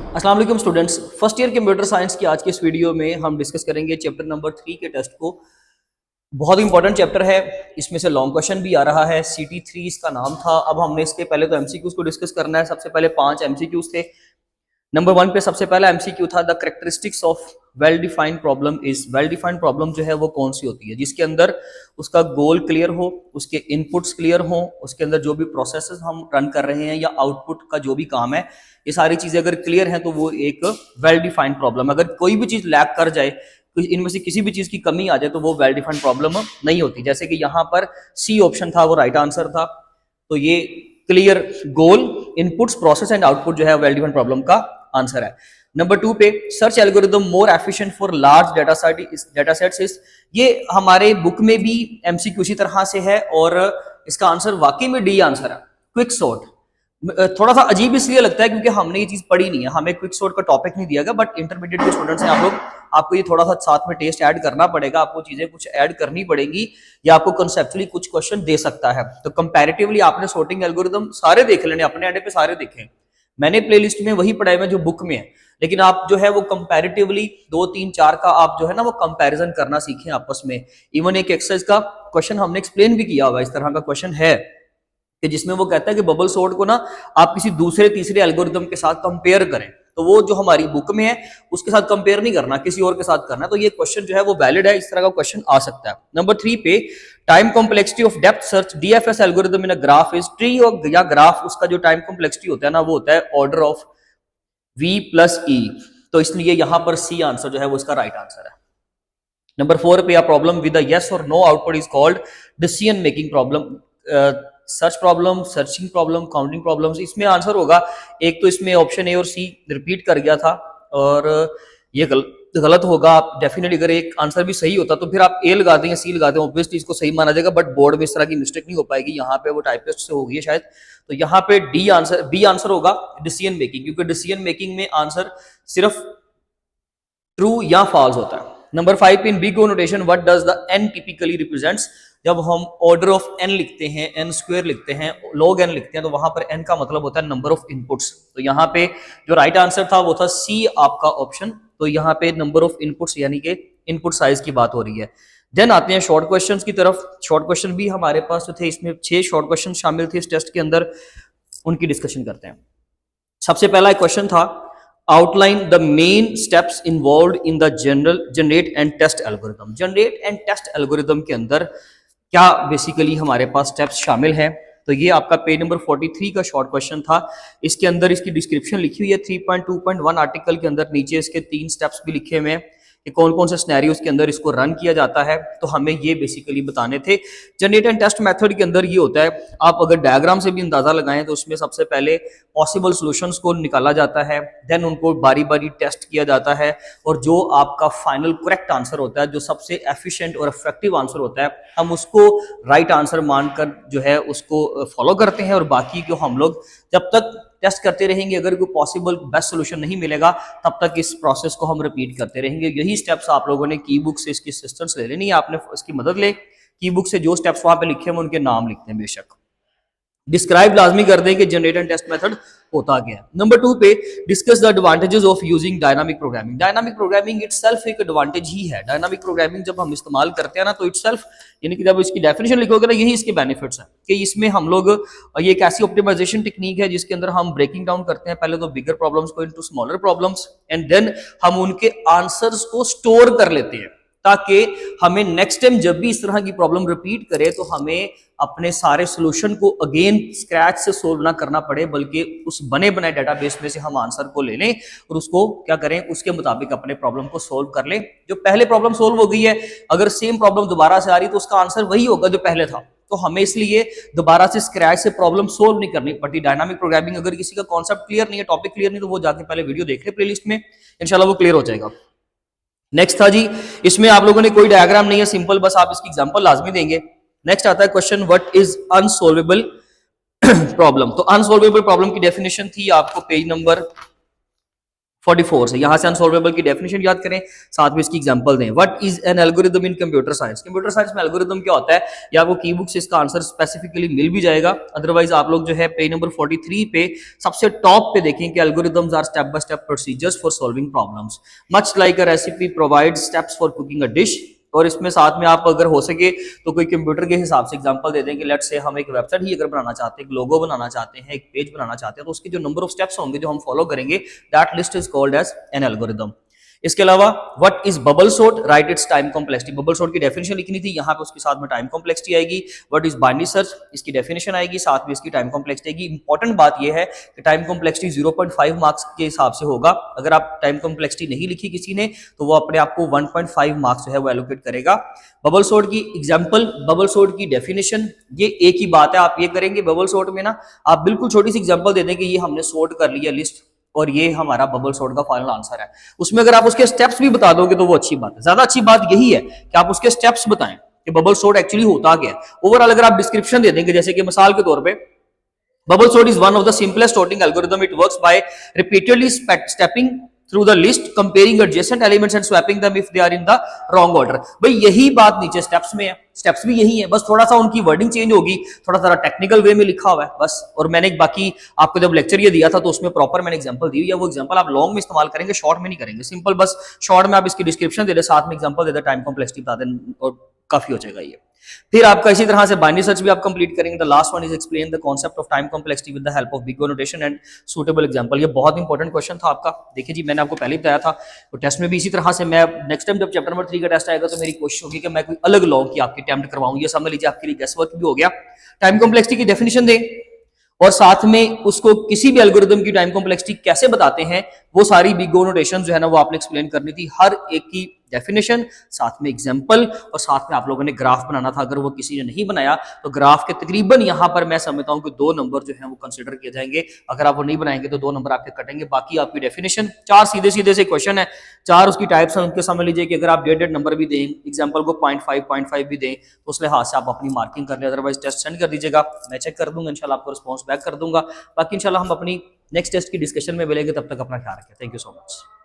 अस्सलाम वालेकुम students, first year computer science की आज की इस वीडियो में हम डिस्कस करेंगे चैप्टर नंबर 3 के टेस्ट को। बहुत इंपॉर्टेंट चैप्टर है, इसमें से लॉन्ग क्वेश्चन भी आ रहा है। CT3 इसका नाम था। अब हमने इसके पहले तो MCQs को डिस्कस करना है। सबसे पहले 5 MCQs थे। नंबर 1 पे सबसे पहला MCQ था, the characteristics of well defined problem is. Well defined problem जो है वो कौन सी होती है? जिसके अंदर उसका गोल क्लियर हो, उसके इनपुट्स क्लियर हो, उसके अंदर जो भी प्रोसेसेस हम रन कर रहे हैं या आउटपुट का जो भी काम है, ये सारी चीजें अगर क्लियर हैं तो वो एक वेल डिफाइंड प्रॉब्लम। अगर कोई भी चीज लैक कर जाए, इनमें से किसी भी चीज की कमी आ जाए, तो वो वेल डिफाइंड प्रॉब्लम नहीं होती। जैसे कि यहाँ पर सी ऑप्शन था, वो राइट आंसर था। तो ये clear goal, inputs, process and output जो है वेल डिफाइंड प्रॉब्लम का आंसर है। नंबर 2 पे search algorithm more efficient for large data sets is. ये हमारे बुक में भी MCQ इसी तरह से है और इसका आंसर वाकई में डी आंसर है, क्विक सॉर्ट। थोड़ा सा अजीब इसलिए लगता है क्योंकि हमने ये चीज पढ़ी नहीं है, हमें क्विक सॉर्ट का टॉपिक नहीं दिया गया। बट इंटरमीडिएट के स्टूडेंट्स हैं आप लोग, आपको ये थोड़ा सा साथ में टेस्ट ऐड करना पड़ेगा, आपको चीजें कुछ ऐड करनी पड़ेगी या आपको कंसेप्चुअली कुछ क्वेश्चन दे सकता है। तो कंपैरेटिवली आपने सॉर्टिंग एल्गोरिदम सारे देख लेने, अपने एंड पे सारे देखें। मैंने प्लेलिस्ट में वही पढ़ाए हुए जो बुक में है, लेकिन आप जो है वो कंपैरेटिवली 2 3 4 का आप जो है ना वो कंपैरिजन करना सीखें आपस में। इवन एक एक्सरसाइज का क्वेश्चन हमने एक्सप्लेन भी किया हुआ, इस तरह का क्वेश्चन है कि जिसमें वो कहता है कि बबल सॉर्ट को ना आप किसी दूसरे तीसरे एल्गोरिदम के साथ कंपेयर करें। तो वो जो हमारी बुक में है उसके साथ कंपेयर नहीं करना, किसी और के साथ करना। तो ये क्वेश्चन जो है वो वैलिड है, इस तरह का क्वेश्चन आ सकता है। नंबर 3 पे time complexity of depth search DFS algorithm in a graph is. Tree या ग्राफ, उसका जो टाइम कॉम्प्लेक्सिटी होता है ना वो होता है ऑर्डर ऑफ V+E। तो इसलिए यहां पर सी आंसर जो है वो इसका राइट आंसर है। नंबर 4 पे, प्रॉब्लम विद यस और no output is called decision making problem. Search problem, searching problem, counting problems, इसमें आंसर होगा एक तो इसमें ऑप्शन ए और सी रिपीट कर गया था और ये गलत होगा। आप डेफिनेटली अगर एक आंसर भी सही होता तो फिर आप ए लगा दें या सी लगा दें, ऑब्वियसली इसको सही माना जाएगा। बट बोर्ड में इस तरह की मिस्टेक नहीं हो पाएगी, यहाँ पे वो टाइपिस्ट से होगी शायद। तो यहाँ पे बी आंसर होगा डिसीजन मेकिंग, क्योंकि डिसीजन मेकिंग में आंसर सिर्फ ट्रू या फॉल्स होता है। Number 5 in big O notation what does the N typically represents. जब हम ऑर्डर ऑफ एन लिखते हैं, एन स्क्वायर लिखते हैं, लॉग एन लिखते हैं, तो वहां पर एन का मतलब होता है नंबर ऑफ इनपुट्स। तो यहाँ पे जो राइट आंसर था वो था सी आपका ऑप्शन। तो यहाँ पे नंबर ऑफ इनपुट्स यानी कि इनपुट साइज की बात हो रही है। देन आते हैं शॉर्ट क्वेश्चन की तरफ। शॉर्ट क्वेश्चन भी हमारे पास जो थे, इसमें 6 शॉर्ट क्वेश्चन शामिल थे इस टेस्ट के अंदर, उनकी डिस्कशन करते हैं। सबसे पहला क्वेश्चन था, outline the main steps involved in the generate and test algorithm। generate and test algorithm के अंदर क्या बेसिकली हमारे पास स्टेप्स शामिल हैं? तो ये आपका पेज नंबर 43 का शॉर्ट क्वेश्चन था। इसके अंदर इसकी डिस्क्रिप्शन लिखी हुई है 3.2.1 आर्टिकल के अंदर। नीचे इसके 3 स्टेप्स भी लिखे हुए हैं कि कौन कौन से सिनेरियोस के अंदर इसको रन किया जाता है। तो हमें ये बेसिकली बताने थे। जनरेट एंड टेस्ट मेथड के अंदर ये होता है, आप अगर डायग्राम से भी अंदाजा लगाएं तो उसमें सबसे पहले पॉसिबल सॉल्यूशंस को निकाला जाता है, देन उनको बारी बारी टेस्ट किया जाता है, और जो आपका फाइनल करेक्ट आंसर होता है, जो सबसे एफिशिएंट और इफेक्टिव आंसर होता है, हम उसको राइट आंसर मानकर जो है उसको फॉलो करते हैं। और बाकी को हम लोग जब तक टेस्ट करते रहेंगे, अगर कोई पॉसिबल बेस्ट सोल्यूशन नहीं मिलेगा तब तक इस प्रोसेस को हम रिपीट करते रहेंगे। यही स्टेप्स आप लोगों ने की बुक से इसकी असिस्टेंस ले लेनी है, आपने इसकी मदद ले। की बुक से जो स्टेप्स वहां पे लिखे हैं उनके नाम लिखते हैं बेशक। डिस्क्राइब लाजमी कर दें कि जनरेट एंड टेस्ट मेथड होता क्या है। नंबर 2 पे discuss the advantages of using dynamic programming. Dynamic programming itself एक एडवांटेज ही है। डायनामिक प्रोग्रामिंग जब हम इस्तेमाल करते हैं ना, तो इटसेल्फ यानी कि जब इसकी डेफिनेशन लिखोगे ना, यही इसके बेनिफिट्स हैं कि इसमें हम लोग, ये एक ऐसी ऑप्टिमाइजेशन टेक्निक है जिसके अंदर हम ब्रेकिंग डाउन करते हैं पहले तो बिगर प्रॉब्लम्स को into smaller problems, and then हम उनके आंसर्स को स्टोर कर लेते हैं ताकि हमें नेक्स्ट टाइम जब भी इस तरह की प्रॉब्लम रिपीट करे तो हमें अपने सारे सॉल्यूशन को अगेन स्क्रैच से सोल्व ना करना पड़े, बल्कि उस बने बनाए डेटाबेस में से हम आंसर को ले लें और उसको क्या करें, उसके मुताबिक अपने प्रॉब्लम को सोल्व कर लें। जो पहले प्रॉब्लम सोल्व हो गई है, अगर सेम प्रॉब्लम दोबारा से आ रही तो उसका आंसर वही होगा जो पहले था। तो हमें इसलिए दोबारा से स्क्रैच से प्रॉब्लम सोल्व नहीं करनी पड़ती। डायनामिक प्रोग्रामिंग, अगर किसी का कॉन्सेप्ट क्लियर नहीं है, टॉपिक क्लियर नहीं, तो वो जाके पहले वीडियो देख ले प्लेलिस्ट में, इंशाल्लाह वो क्लियर हो जाएगा। नेक्स्ट था जी, इसमें आप लोगों ने कोई डायग्राम नहीं है, सिंपल बस आप इसकी एग्जांपल लाजमी देंगे। नेक्स्ट आता है question, what is unsolvable problem. तो अनसॉल्वेबल प्रॉब्लम की डेफिनेशन थी आपको पेज नंबर 44 से। यहां से अनसॉल्वेबल की डेफिनेशन याद करें, साथ में इसकी एग्जांपल दें। What is an algorithm in computer science? Computer science में एल्गोरिथम क्या होता है, या आपको की बुक से इसका आंसर स्पेसिफिकली मिल भी जाएगा, अदरवाइज आप लोग जो है पेज नंबर 43 पे सबसे टॉप पे देखें कि algorithms are step by step procedures for solving problems much like a recipe provides steps for cooking a dish. और इसमें साथ में आप अगर हो सके तो कोई कंप्यूटर के हिसाब से एग्जांपल दे दें कि लेट्स से हम एक वेबसाइट ही अगर बनाना चाहते हैं, एक लोगो बनाना चाहते हैं, एक पेज बनाना चाहते हैं, तो उसके जो नंबर ऑफ स्टेप्स होंगे जो हम फॉलो करेंगे, that list is called as an algorithm. इसके अलावा what is bubble sort, right its time complexity. Bubble sort की डेफिनेशन लिखनी थी, यहाँ पे उसके साथ में टाइम कॉम्प्लेक्सिटी आएगी। व्हाट इज बाइनरी सर्च, इसकी डेफिनेशन आएगी, साथ में इसकी टाइम कॉम्प्लेक्सिटी आएगी। इंपॉर्टेंट बात यह है कि टाइम कॉम्प्लेक्सिटी 0.5 मार्क्स के हिसाब से होगा। अगर आप टाइम कॉम्प्लेक्सिटी नहीं लिखी किसी ने तो वो अपने आप को 1.5 मार्क्स जो है वो एलोकेट करेगा। बबल सॉर्ट की एग्जांपल, बबल सॉर्ट की डेफिनेशन, ये एक ही बात है। आप ये करेंगे बबल सॉर्ट में ना, आप बिल्कुल छोटी सी एग्जांपल दे दें कि ये हमने सॉर्ट कर लिया लिस्ट और ये हमारा बबल सॉर्ट का फाइनल आंसर है। उसमें अगर आप उसके स्टेप्स भी बता दोगे तो वो अच्छी बात है। ज्यादा अच्छी बात यही है कि आप उसके स्टेप्स बताएं कि बबल सॉर्ट एक्चुअली होता क्या है। ओवरऑल अगर आप डिस्क्रिप्शन दे देंगे, जैसे कि मिसाल के तौर पे bubble sort is one of the simplest sorting algorithm. It works by repeatedly stepping through the list, comparing adjacent elements and swapping them if they are in the wrong order. भाई यही बात नीचे स्टेप्स में है, steps भी यही है, बस थोड़ा सा उनकी वर्डिंग चेंज होगी, थोड़ा सा टेक्निकल वे में लिखा हुआ है बस। और मैंने बाकी आपको जब लेक्चर ये दिया था तो उसमें प्रॉपर मैंने एग्जांपल दी, या वो एग्जांपल आप लॉन्ग में इस्तेमाल करेंगे, शॉर्ट में नहीं करेंगे। सिंपल बस शॉर्ट में आप इसकी डिस्क्रिप्शन दे दे, साथ में एग्जांपल दे दे, टाइम कॉम्प्लेक्सिटी बता दें और काफी हो जाएगा ये। फिर आपका इसी तरह से बाइनरी सर्च भी आप कंप्लीट करेंगे। The last one is explain the concept of time complexity with the help of big O notation and suitable example. ये बहुत इंपॉर्टेंट क्वेश्चन था आपका। देखिए जी, मैंने आपको पहले ही बताया था, तो टेस्ट में भी इसी तरह से मैं नेक्स्ट टाइम जब चैप्टर नंबर 3 का टेस्ट आएगा तो मेरी कोशिश होगी कि मैं कोई अलग लॉ की आपकी अटेम्प्ट करवाऊं। ये समझ लीजिए आपके लिए गेस वर्क भी हो गया। टाइम कॉम्प्लेक्सिटी की डेफिनेशन दें और साथ में उसको किसी भी एल्गोरिथम की टाइम कॉम्प्लेक्सिटी कैसे बताते हैं, वो सारी बिग O नोटेशन जो है ना वो आपने एक्सप्लेन करनी थी। हर एक की डेफिनेशन, साथ में एग्जांपल, और साथ में आप लोगों ने ग्राफ बनाना था। अगर वो किसी ने नहीं बनाया तो ग्राफ के तकरीबन यहां पर मैं समझता हूं कि 2 नंबर जो है वो कंसीडर किए जाएंगे। अगर आप वो नहीं बनाएंगे तो 2 नंबर आपके कटेंगे। बाकी आपकी डेफिनेशन 4 सीधे सीधे से क्वेश्चन है, 4 उसकी टाइप्स हैं, उनके समझ लीजिए कि अगर आप 1.5 नंबर भी दें, एग्जाम्पल को 0.5 भी दें तो उस लिहाज से आप अपनी मार्किंग कर लें। अदरवाइज टेस्ट सेंड कर दीजिएगा, मैं चेक कर दूंगा, इंशाल्लाह आपको रिस्पॉन्स बैक कर दूंगा। बाकी इंशाल्लाह हम अपनी नेक्स्ट टेस्ट की डिस्कशन में मिलेंगे, तब तक अपना ख्याल रखें। Thank you so much.